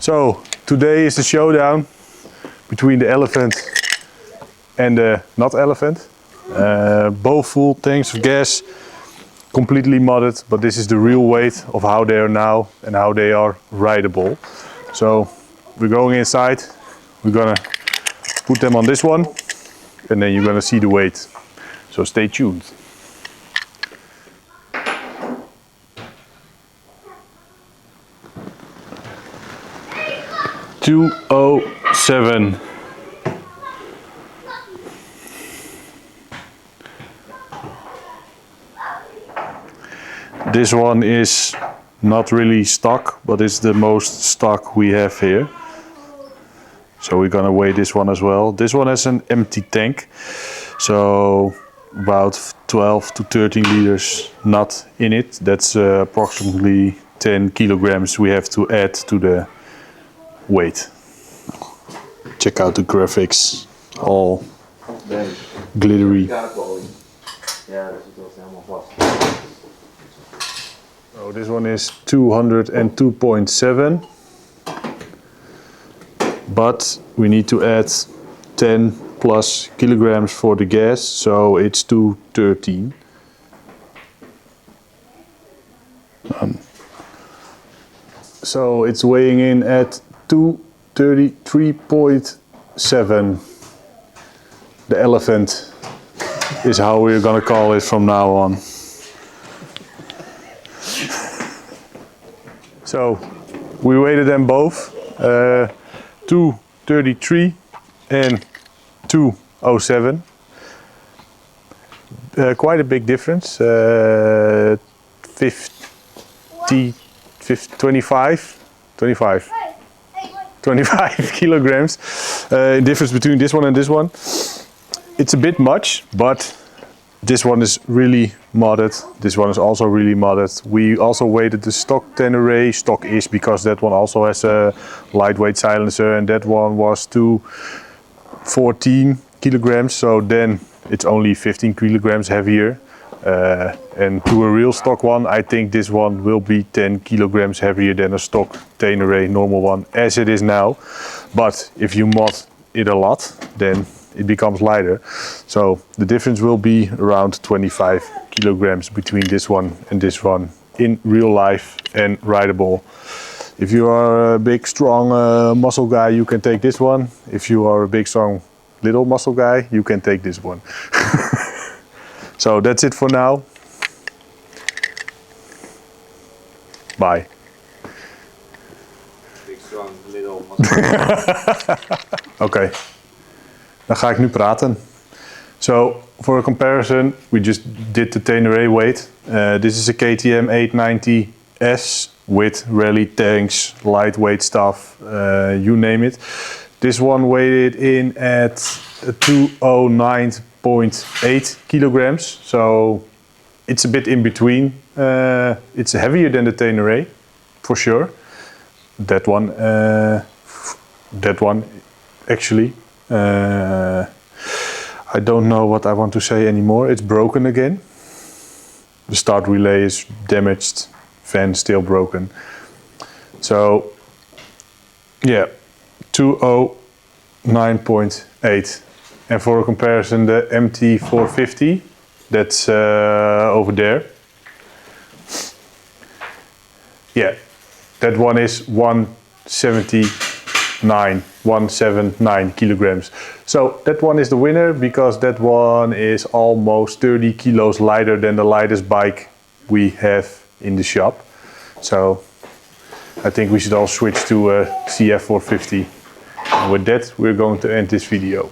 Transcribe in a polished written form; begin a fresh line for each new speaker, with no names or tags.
So today is the showdown between the elephant and the not elephant. Both full tanks of gas, completely modded, but this is the real weight of how they are now and how they are rideable. So we're going inside, we're gonna put them on this one and then you're gonna see the weight. So stay tuned. $207. This one is not really stock, but it's the most stock we have here. So we're gonna weigh this one as well. This one has an empty tank, so about 12 to 13 liters not in it. That's approximately 10 kilograms we have to add to the weight. Check out the graphics, all glittery. So this one is 202.7, but we need to add 10 plus kilograms for the gas, so it's 213. So it's weighing in at 233.7. The elephant is how we're gonna call it from now on. So we weighted them both, 233 and 207. Quite a big difference, 25 kilograms difference between this one and this one. It's a bit much, but this one is really modded. This one is also really modded. We also weighted the stock Tenere, stock-ish, because that one also has a lightweight silencer, and that one was 214 kilograms. So then it's only 15 kilograms heavier. And to a real stock one, I think this one will be 10 kilograms heavier than a stock Ténéré normal one, as it is now. But if you mod it a lot, then it becomes lighter. So the difference will be around 25 kilograms between this one and this one in real life and rideable. If you are a big, strong muscle guy, you can take this one. If you are a big, strong, little muscle guy, you can take this one. So that's it for now. Bye.
Big, strong, little muscle.
Oké, dan ga ik nu praten. So for a comparison, we just did the Tenere weight. This is a KTM 890S with rally tanks, lightweight stuff, you name it. This one weighed in at 209.8 kilograms, so it's a bit in between. It's heavier than the Tenere, for sure. That one actually. I don't know what I want to say anymore. It's broken again. The start relay is damaged, fan still broken. So yeah, 209.8. And for a comparison, the MT450, that's over there. Yeah, that one is 179 kilograms. So that one is the winner, because that one is almost 30 kilos lighter than the lightest bike we have in the shop. So I think we should all switch to a CF450. And with that, we're going to end this video.